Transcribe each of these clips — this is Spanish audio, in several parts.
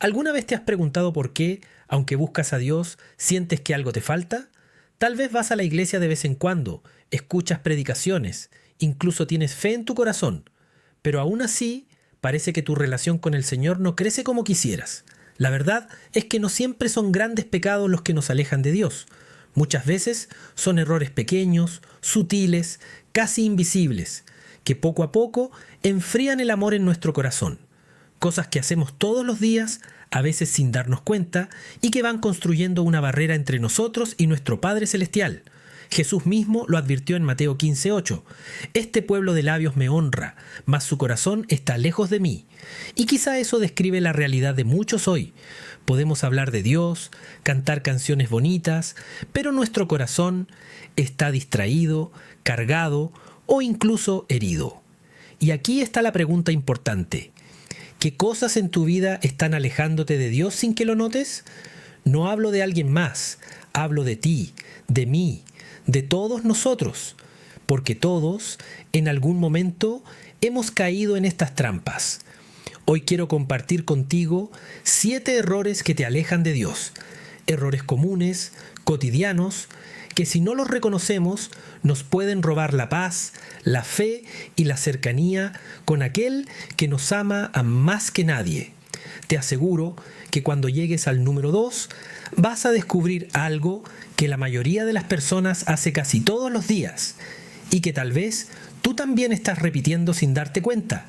¿Alguna vez te has preguntado por qué, aunque buscas a Dios, sientes que algo te falta? Tal vez vas a la iglesia de vez en cuando, escuchas predicaciones, incluso tienes fe en tu corazón, pero aún así parece que tu relación con el Señor no crece como quisieras. La verdad es que no siempre son grandes pecados los que nos alejan de Dios. Muchas veces son errores pequeños, sutiles, casi invisibles, que poco a poco enfrían el amor en nuestro corazón. Cosas que hacemos todos los días, a veces sin darnos cuenta, y que van construyendo una barrera entre nosotros y nuestro Padre Celestial. Jesús mismo lo advirtió en Mateo 15:8. Este pueblo de labios me honra, mas su corazón está lejos de mí. Y quizá eso describe la realidad de muchos hoy. Podemos hablar de Dios, cantar canciones bonitas, pero nuestro corazón está distraído, cargado o incluso herido. Y aquí está la pregunta importante. ¿Qué cosas en tu vida están alejándote de Dios sin que lo notes? No hablo de alguien más, hablo de ti, de mí, de todos nosotros, porque todos, en algún momento, hemos caído en estas trampas. Hoy quiero compartir contigo 7 errores que te alejan de Dios, errores comunes, cotidianos, que si no los reconocemos nos pueden robar la paz, la fe y la cercanía con aquel que nos ama a más que nadie. Te aseguro que cuando llegues al número 2 vas a descubrir algo que la mayoría de las personas hace casi todos los días y que tal vez tú también estás repitiendo sin darte cuenta.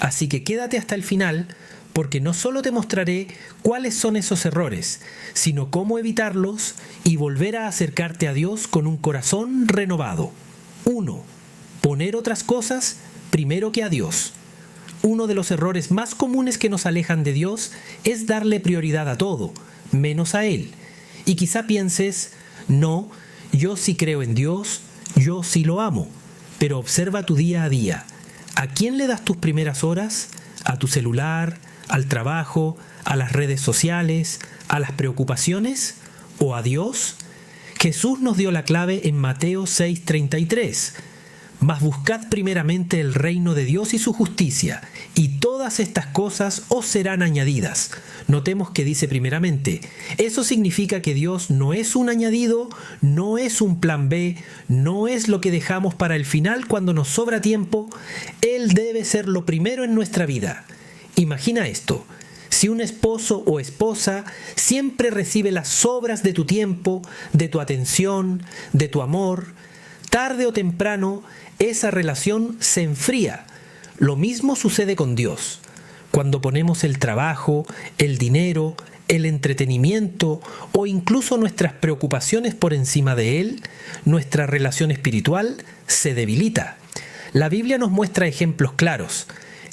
Así que quédate hasta el final, porque no solo te mostraré cuáles son esos errores, sino cómo evitarlos y volver a acercarte a Dios con un corazón renovado. 1. Poner otras cosas primero que a Dios. Uno de los errores más comunes que nos alejan de Dios es darle prioridad a todo, menos a Él. Y quizá pienses, no, yo sí creo en Dios, yo sí lo amo. Pero observa tu día a día. ¿A quién le das tus primeras horas? ¿A tu celular? ¿Al trabajo? ¿A las redes sociales? ¿A las preocupaciones? ¿O a Dios? Jesús nos dio la clave en Mateo 6:33. Mas buscad primeramente el reino de Dios y su justicia, y todas estas cosas os serán añadidas. Notemos que dice primeramente. Eso significa que Dios no es un añadido, no es un plan B, no es lo que dejamos para el final cuando nos sobra tiempo. Él debe ser lo primero en nuestra vida. Imagina esto. Si un esposo o esposa siempre recibe las sobras de tu tiempo, de tu atención, de tu amor, tarde o temprano esa relación se enfría. Lo mismo sucede con Dios. Cuando ponemos el trabajo, el dinero, el entretenimiento o incluso nuestras preocupaciones por encima de Él, nuestra relación espiritual se debilita. La Biblia nos muestra ejemplos claros.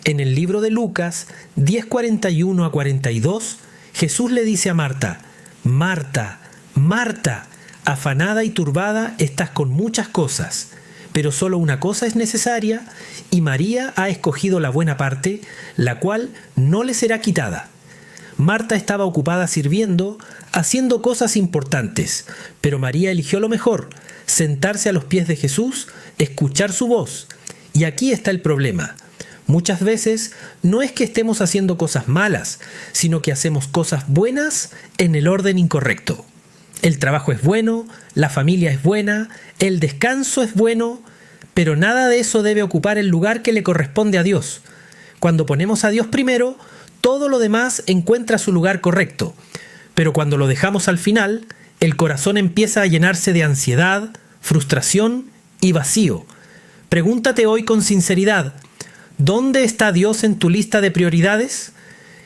En el libro de Lucas 10:41 a 42, Jesús le dice a Marta, Marta, Marta, afanada y turbada estás con muchas cosas, pero solo una cosa es necesaria, y María ha escogido la buena parte, la cual no le será quitada. Marta estaba ocupada sirviendo, haciendo cosas importantes, pero María eligió lo mejor, sentarse a los pies de Jesús, escuchar su voz. Y aquí está el problema. Muchas veces no es que estemos haciendo cosas malas, sino que hacemos cosas buenas en el orden incorrecto. El trabajo es bueno, la familia es buena, el descanso es bueno, pero nada de eso debe ocupar el lugar que le corresponde a Dios. Cuando ponemos a Dios primero, todo lo demás encuentra su lugar correcto. Pero cuando lo dejamos al final, el corazón empieza a llenarse de ansiedad, frustración y vacío. Pregúntate hoy con sinceridad, ¿dónde está Dios en tu lista de prioridades?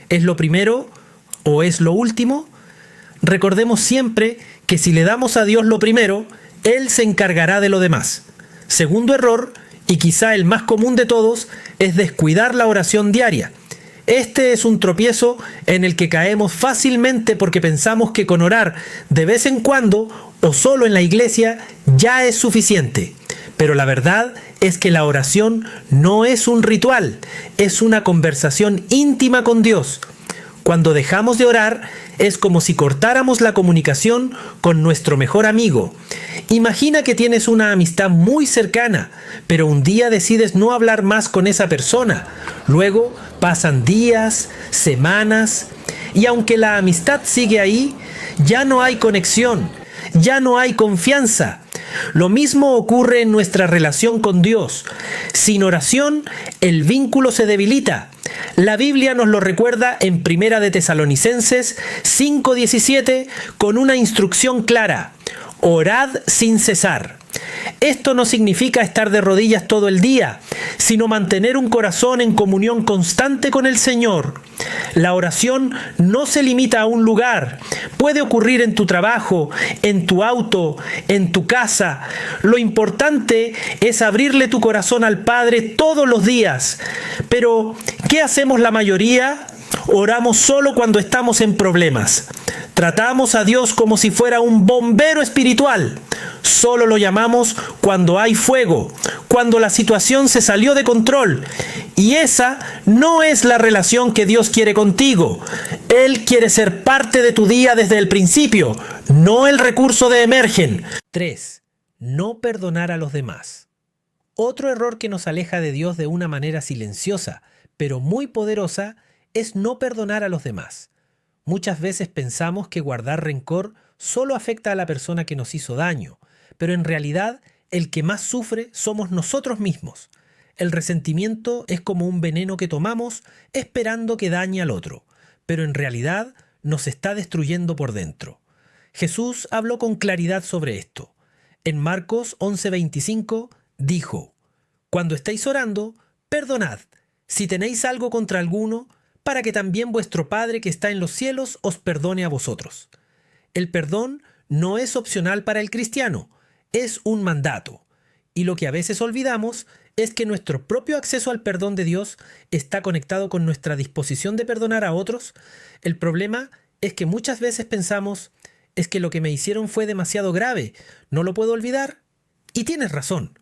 ¿Es lo primero o es lo último? Recordemos siempre que si le damos a Dios lo primero, Él se encargará de lo demás. Segundo error, y quizá el más común de todos, es descuidar la oración diaria. Este es un tropiezo en el que caemos fácilmente porque pensamos que con orar de vez en cuando o solo en la iglesia ya es suficiente. Pero la verdad es que la oración no es un ritual, es una conversación íntima con Dios. Cuando dejamos de orar, es como si cortáramos la comunicación con nuestro mejor amigo. Imagina que tienes una amistad muy cercana, pero un día decides no hablar más con esa persona. Luego pasan días, semanas. Y aunque la amistad sigue ahí, ya no hay conexión, ya no hay confianza. Lo mismo ocurre en nuestra relación con Dios. Sin oración, el vínculo se debilita. La Biblia nos lo recuerda en Primera de Tesalonicenses 5:17 con una instrucción clara: orad sin cesar. Esto no significa estar de rodillas todo el día, sino mantener un corazón en comunión constante con el Señor. La oración no se limita a un lugar. Puede ocurrir en tu trabajo, en tu auto, en tu casa. Lo importante es abrirle tu corazón al Padre todos los días. Pero, ¿qué hacemos la mayoría? Oramos solo cuando estamos en problemas. Tratamos a Dios como si fuera un bombero espiritual. Solo lo llamamos cuando hay fuego, cuando la situación se salió de control. Y esa no es la relación que Dios quiere contigo. Él quiere ser parte de tu día desde el principio, no el recurso de emergen. 3. No perdonar a los demás. Otro error que nos aleja de Dios de una manera silenciosa, pero muy poderosa, es no perdonar a los demás. Muchas veces pensamos que guardar rencor solo afecta a la persona que nos hizo daño, pero en realidad el que más sufre somos nosotros mismos. El resentimiento es como un veneno que tomamos esperando que dañe al otro, pero en realidad nos está destruyendo por dentro. Jesús habló con claridad sobre esto. En Marcos 11:25 dijo: Cuando estéis orando, perdonad, si tenéis algo contra alguno, para que también vuestro Padre que está en los cielos os perdone a vosotros. El perdón no es opcional para el cristiano, es un mandato. Y lo que a veces olvidamos es que nuestro propio acceso al perdón de Dios está conectado con nuestra disposición de perdonar a otros. El problema es que muchas veces pensamos: es que lo que me hicieron fue demasiado grave, no lo puedo olvidar. Y tienes razón.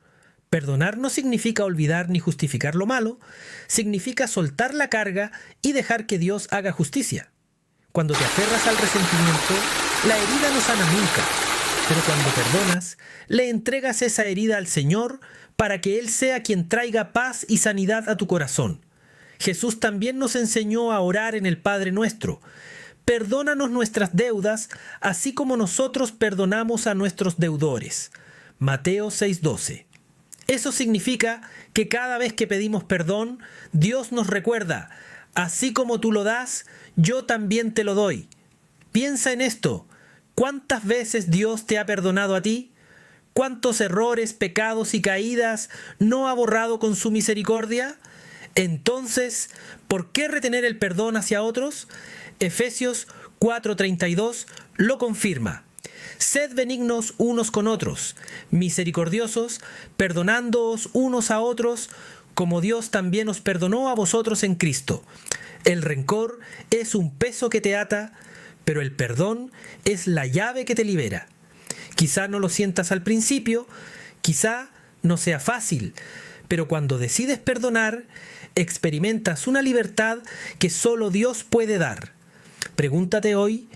Perdonar no significa olvidar ni justificar lo malo, significa soltar la carga y dejar que Dios haga justicia. Cuando te aferras al resentimiento, la herida no sana nunca, pero cuando perdonas, le entregas esa herida al Señor para que Él sea quien traiga paz y sanidad a tu corazón. Jesús también nos enseñó a orar en el Padre Nuestro. Perdónanos nuestras deudas, así como nosotros perdonamos a nuestros deudores. Mateo 6:12. Eso significa que cada vez que pedimos perdón, Dios nos recuerda: así como tú lo das, yo también te lo doy. Piensa en esto. ¿Cuántas veces Dios te ha perdonado a ti? ¿Cuántos errores, pecados y caídas no ha borrado con su misericordia? Entonces, ¿por qué retener el perdón hacia otros? Efesios 4:32 lo confirma. Sed benignos unos con otros, misericordiosos, perdonándoos unos a otros, como Dios también os perdonó a vosotros en Cristo. El rencor es un peso que te ata, pero el perdón es la llave que te libera. Quizá no lo sientas al principio, quizá no sea fácil, pero cuando decides perdonar, experimentas una libertad que solo Dios puede dar. Pregúntate hoy: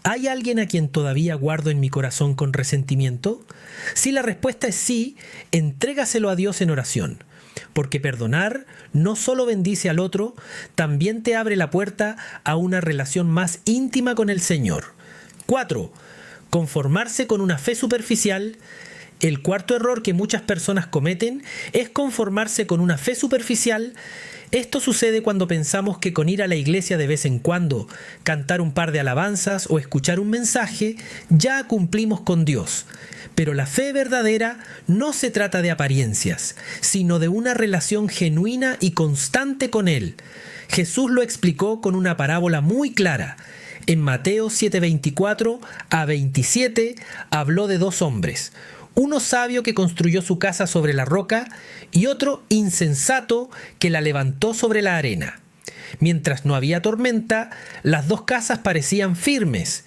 ¿hay alguien a quien todavía guardo en mi corazón con resentimiento? Si la respuesta es sí, entrégaselo a Dios en oración, porque perdonar no solo bendice al otro, también te abre la puerta a una relación más íntima con el Señor. 4. Conformarse con una fe superficial. El cuarto error que muchas personas cometen es conformarse con una fe superficial. Esto sucede cuando pensamos que con ir a la iglesia de vez en cuando, cantar un par de alabanzas o escuchar un mensaje, ya cumplimos con Dios. Pero la fe verdadera no se trata de apariencias, sino de una relación genuina y constante con Él. Jesús lo explicó con una parábola muy clara. En Mateo 7:24 a 27 habló de dos hombres: uno sabio que construyó su casa sobre la roca y otro insensato que la levantó sobre la arena. Mientras no había tormenta, las dos casas parecían firmes,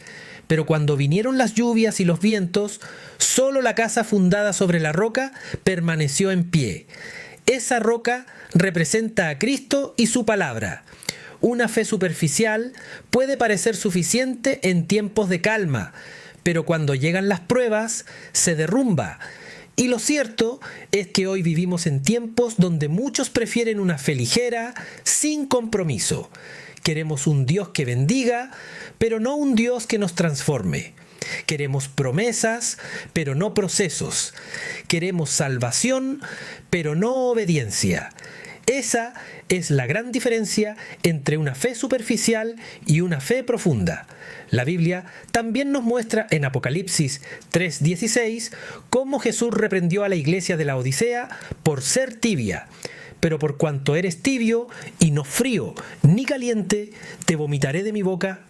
pero cuando vinieron las lluvias y los vientos, solo la casa fundada sobre la roca permaneció en pie. Esa roca representa a Cristo y su palabra. Una fe superficial puede parecer suficiente en tiempos de calma, pero cuando llegan las pruebas, se derrumba. Y lo cierto es que hoy vivimos en tiempos donde muchos prefieren una fe ligera, sin compromiso. Queremos un Dios que bendiga, pero no un Dios que nos transforme. Queremos promesas, pero no procesos. Queremos salvación, pero no obediencia. Esa es la gran diferencia entre una fe superficial y una fe profunda. La Biblia también nos muestra en Apocalipsis 3:16 cómo Jesús reprendió a la iglesia de la Odisea por ser tibia. Pero por cuanto eres tibio y no frío ni caliente, te vomitaré de mi boca.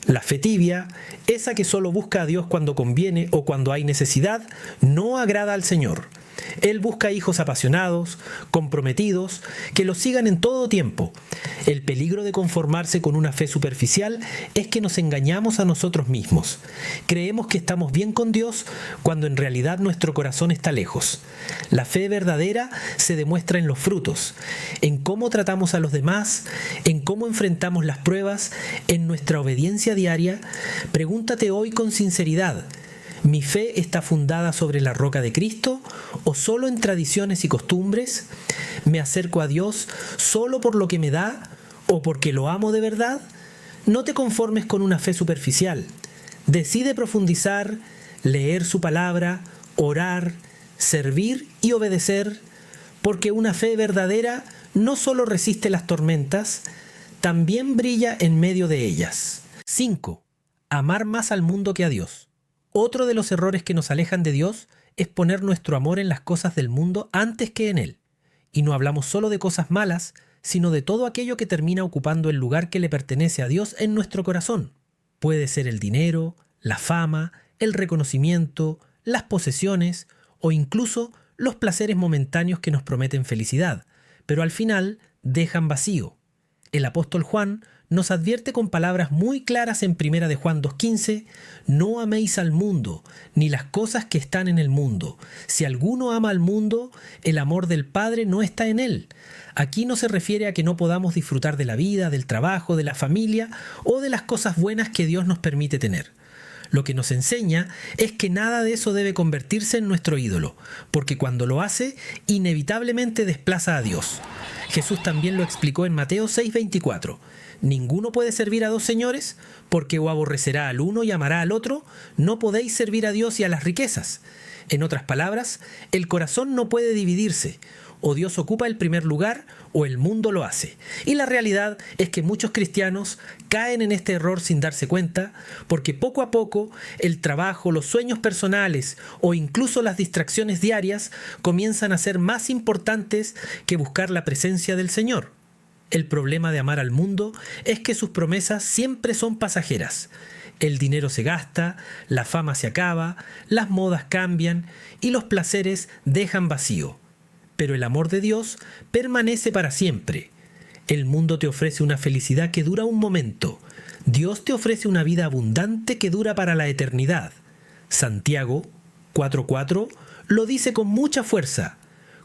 La fe tibia, esa que solo busca a Dios cuando conviene o cuando hay necesidad, no agrada al Señor. Él busca hijos apasionados, comprometidos, que lo sigan en todo tiempo. El peligro de conformarse con una fe superficial es que nos engañamos a nosotros mismos. Creemos que estamos bien con Dios cuando en realidad nuestro corazón está lejos. La fe verdadera se demuestra en los frutos, en cómo tratamos a los demás, en cómo enfrentamos las pruebas, en nuestra obediencia diaria. Pregúntate hoy con sinceridad: ¿mi fe está fundada sobre la roca de Cristo o solo en tradiciones y costumbres? ¿Me acerco a Dios solo por lo que me da o porque lo amo de verdad? No te conformes con una fe superficial. Decide profundizar, leer su palabra, orar, servir y obedecer, porque una fe verdadera no solo resiste las tormentas, también brilla en medio de ellas. 5. Amar más al mundo que a Dios. Otro de los errores que nos alejan de Dios es poner nuestro amor en las cosas del mundo antes que en Él. Y no hablamos solo de cosas malas, sino de todo aquello que termina ocupando el lugar que le pertenece a Dios en nuestro corazón. Puede ser el dinero, la fama, el reconocimiento, las posesiones o incluso los placeres momentáneos que nos prometen felicidad, pero al final dejan vacío. El apóstol Juan nos advierte con palabras muy claras en 1 de Juan 2:15: no améis al mundo, ni las cosas que están en el mundo. Si alguno ama al mundo, el amor del Padre no está en él. Aquí no se refiere a que no podamos disfrutar de la vida, del trabajo, de la familia o de las cosas buenas que Dios nos permite tener. Lo que nos enseña es que nada de eso debe convertirse en nuestro ídolo, porque cuando lo hace, inevitablemente desplaza a Dios. Jesús también lo explicó en Mateo 6:24. Ninguno puede servir a dos señores, porque o aborrecerá al uno y amará al otro. No podéis servir a Dios y a las riquezas. En otras palabras, el corazón no puede dividirse. O Dios ocupa el primer lugar o el mundo lo hace. Y la realidad es que muchos cristianos caen en este error sin darse cuenta, porque poco a poco el trabajo, los sueños personales o incluso las distracciones diarias comienzan a ser más importantes que buscar la presencia del Señor. El problema de amar al mundo es que sus promesas siempre son pasajeras. El dinero se gasta, la fama se acaba, las modas cambian y los placeres dejan vacío. Pero el amor de Dios permanece para siempre. El mundo te ofrece una felicidad que dura un momento. Dios te ofrece una vida abundante que dura para la eternidad. Santiago 4:4 lo dice con mucha fuerza: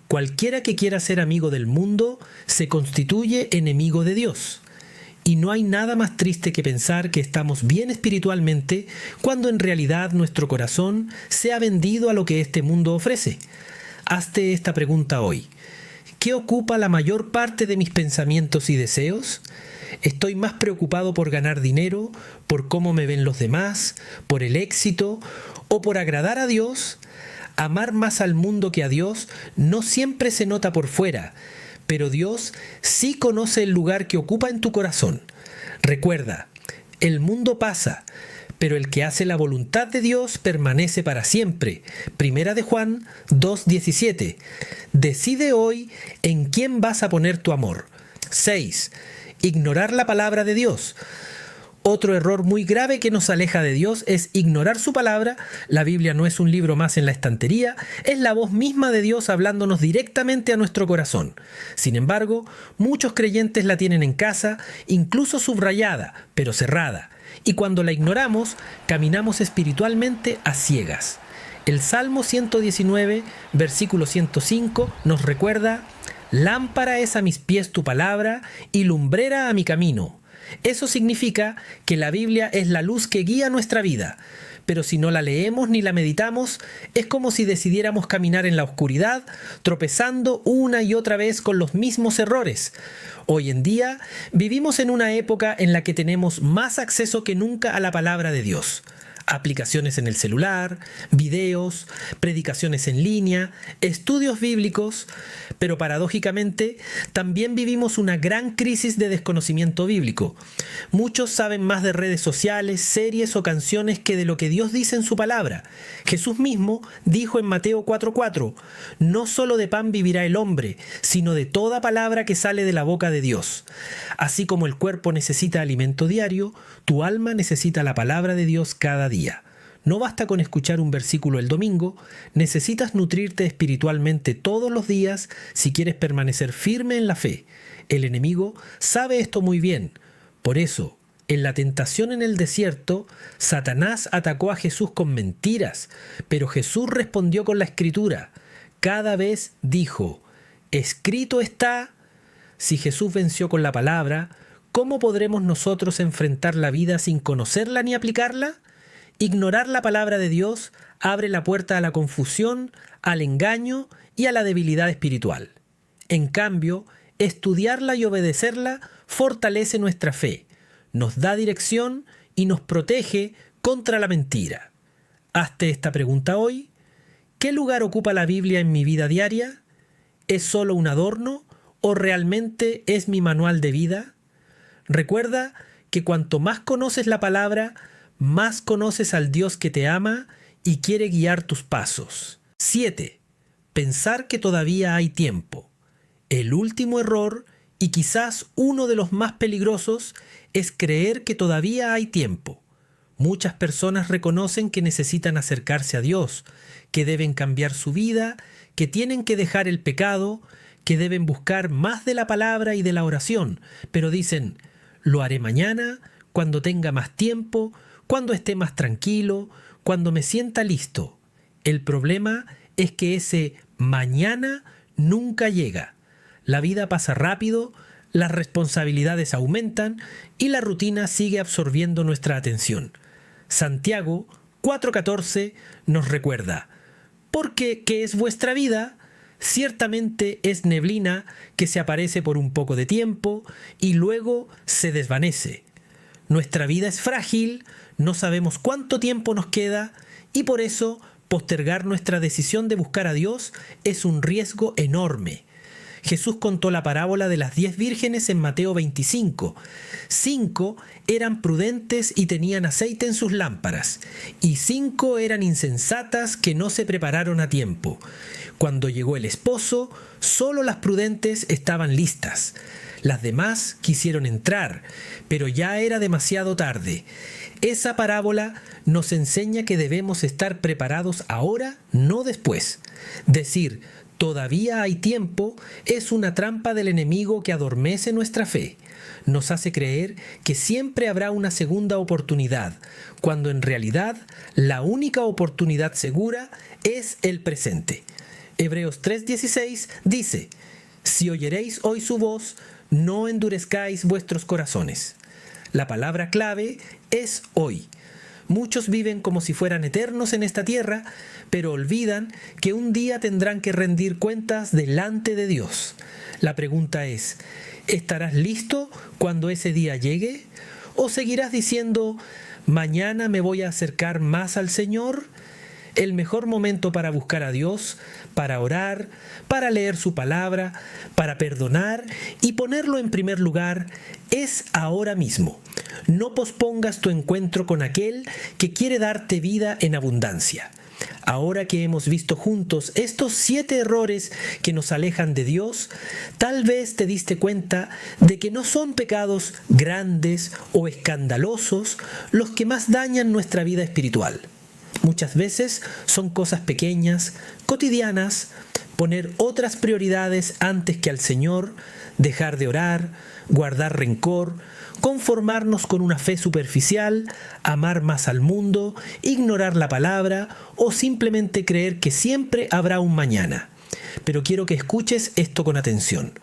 cualquiera que quiera ser amigo del mundo se constituye enemigo de Dios. Y no hay nada más triste que pensar que estamos bien espiritualmente cuando en realidad nuestro corazón se ha vendido a lo que este mundo ofrece. Hazte esta pregunta hoy: ¿qué ocupa la mayor parte de mis pensamientos y deseos? ¿Estoy más preocupado por ganar dinero, por cómo me ven los demás, por el éxito o por agradar a Dios? Amar más al mundo que a Dios no siempre se nota por fuera, pero Dios sí conoce el lugar que ocupa en tu corazón. Recuerda, el mundo pasa, pero el que hace la voluntad de Dios permanece para siempre. 1 de Juan 2:17. Decide hoy en quién vas a poner tu amor. 6. Ignorar la palabra de Dios. Otro error muy grave que nos aleja de Dios es ignorar su palabra. La Biblia no es un libro más en la estantería, es la voz misma de Dios hablándonos directamente a nuestro corazón. Sin embargo, muchos creyentes la tienen en casa, incluso subrayada, pero cerrada. Y cuando la ignoramos, caminamos espiritualmente a ciegas. El Salmo 119, versículo 105, nos recuerda: lámpara es a mis pies tu palabra y lumbrera a mi camino. Eso significa que la Biblia es la luz que guía nuestra vida. pero si no la leemos ni la meditamos, es como si decidiéramos caminar en la oscuridad, tropezando una y otra vez con los mismos errores. Hoy en día vivimos en una época en la que tenemos más acceso que nunca a la palabra de Dios. Aplicaciones en el celular, videos, predicaciones en línea, estudios bíblicos, pero paradójicamente también vivimos una gran crisis de desconocimiento bíblico. Muchos saben más de redes sociales, series o canciones que de lo que Dios dice en su palabra. Jesús mismo dijo en Mateo 4:4, no solo de pan vivirá el hombre, sino de toda palabra que sale de la boca de Dios. Así como el cuerpo necesita alimento diario, tu alma necesita la palabra de Dios cada día. No basta con escuchar un versículo el domingo, necesitas nutrirte espiritualmente todos los días si quieres permanecer firme en la fe. El enemigo sabe esto muy bien. Por eso, en la tentación en el desierto, Satanás atacó a Jesús con mentiras, pero Jesús respondió con la Escritura. Cada vez dijo, escrito está. Si Jesús venció con la palabra, ¿cómo podremos nosotros enfrentar la vida sin conocerla ni aplicarla? Ignorar la palabra de Dios abre la puerta a la confusión, al engaño y a la debilidad espiritual. En cambio, estudiarla y obedecerla fortalece nuestra fe, nos da dirección y nos protege contra la mentira. Hazte esta pregunta hoy. ¿Qué lugar ocupa la Biblia en mi vida diaria? ¿Es solo un adorno o realmente es mi manual de vida? Recuerda que cuanto más conoces la palabra, más conoces al Dios que te ama y quiere guiar tus pasos. 7. Pensar que todavía hay tiempo. El último error, y quizás uno de los más peligrosos, es creer que todavía hay tiempo. Muchas personas reconocen que necesitan acercarse a Dios, que deben cambiar su vida, que tienen que dejar el pecado, que deben buscar más de la palabra y de la oración, pero dicen, lo haré mañana, cuando tenga más tiempo, cuando esté más tranquilo, cuando me sienta listo. El problema es que ese mañana nunca llega. La vida pasa rápido, las responsabilidades aumentan y la rutina sigue absorbiendo nuestra atención. Santiago 4:14 nos recuerda, porque ¿qué es vuestra vida? Ciertamente es neblina que se aparece por un poco de tiempo y luego se desvanece. Nuestra vida es frágil, no sabemos cuánto tiempo nos queda y por eso postergar nuestra decisión de buscar a Dios es un riesgo enorme. Jesús contó la parábola de las 10 vírgenes en Mateo 25. 5 eran prudentes y tenían aceite en sus lámparas, y 5 eran insensatas que no se prepararon a tiempo. Cuando llegó el esposo, solo las prudentes estaban listas. Las demás quisieron entrar, pero ya era demasiado tarde. Esa parábola nos enseña que debemos estar preparados ahora, no después. Decir, todavía hay tiempo, es una trampa del enemigo que adormece nuestra fe. Nos hace creer que siempre habrá una segunda oportunidad, cuando en realidad la única oportunidad segura es el presente. Hebreos 3:16 dice, si oyeréis hoy su voz, no endurezcáis vuestros corazones. La palabra clave es hoy. Muchos viven como si fueran eternos en esta tierra, pero olvidan que un día tendrán que rendir cuentas delante de Dios. La pregunta es, ¿estarás listo cuando ese día llegue? ¿O seguirás diciendo, mañana me voy a acercar más al Señor? El mejor momento para buscar a Dios, para orar, para leer su palabra, para perdonar y ponerlo en primer lugar es ahora mismo. No pospongas tu encuentro con aquel que quiere darte vida en abundancia. Ahora que hemos visto juntos estos 7 errores que nos alejan de Dios, tal vez te diste cuenta de que no son pecados grandes o escandalosos los que más dañan nuestra vida espiritual. Muchas veces son cosas pequeñas, cotidianas, poner otras prioridades antes que al Señor, dejar de orar, guardar rencor, conformarnos con una fe superficial, amar más al mundo, ignorar la palabra o simplemente creer que siempre habrá un mañana. Pero quiero que escuches esto con atención.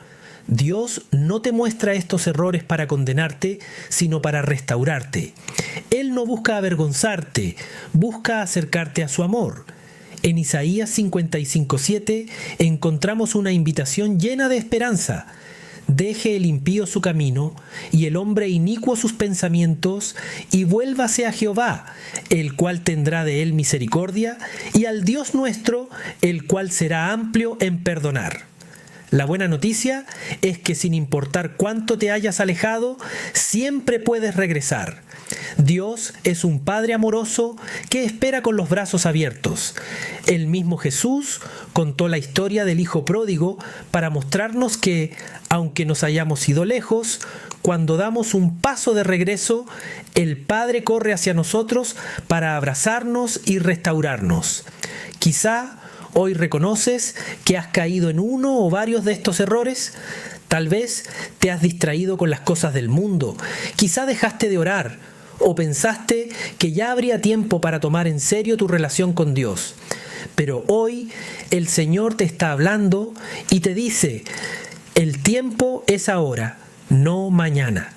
Dios no te muestra estos errores para condenarte, sino para restaurarte. Él no busca avergonzarte, busca acercarte a su amor. En Isaías 55:7 encontramos una invitación llena de esperanza. Deje el impío su camino y el hombre inicuo sus pensamientos, y vuélvase a Jehová, el cual tendrá de él misericordia, y al Dios nuestro, el cual será amplio en perdonar. La buena noticia es que sin importar cuánto te hayas alejado, siempre puedes regresar. Dios es un Padre amoroso que espera con los brazos abiertos. El mismo Jesús contó la historia del Hijo Pródigo para mostrarnos que, aunque nos hayamos ido lejos, cuando damos un paso de regreso, el Padre corre hacia nosotros para abrazarnos y restaurarnos. Quizá hoy reconoces que has caído en uno o varios de estos errores. Tal vez te has distraído con las cosas del mundo. Quizá dejaste de orar o pensaste que ya habría tiempo para tomar en serio tu relación con Dios. Pero hoy el Señor te está hablando y te dice: el tiempo es ahora, no mañana.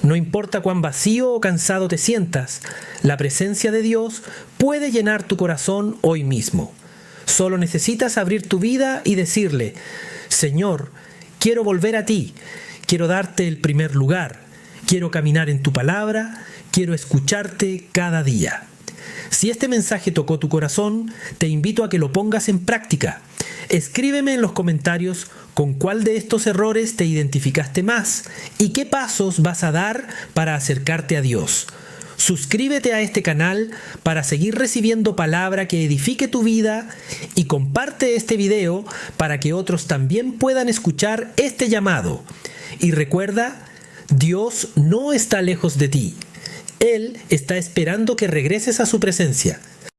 No importa cuán vacío o cansado te sientas, la presencia de Dios puede llenar tu corazón hoy mismo. Solo necesitas abrir tu vida y decirle: Señor, quiero volver a ti, quiero darte el primer lugar, quiero caminar en tu palabra, quiero escucharte cada día. Si este mensaje tocó tu corazón, te invito a que lo pongas en práctica. Escríbeme en los comentarios con cuál de estos errores te identificaste más y qué pasos vas a dar para acercarte a Dios. Suscríbete a este canal para seguir recibiendo palabra que edifique tu vida y comparte este video para que otros también puedan escuchar este llamado. Y recuerda, Dios no está lejos de ti. Él está esperando que regreses a su presencia.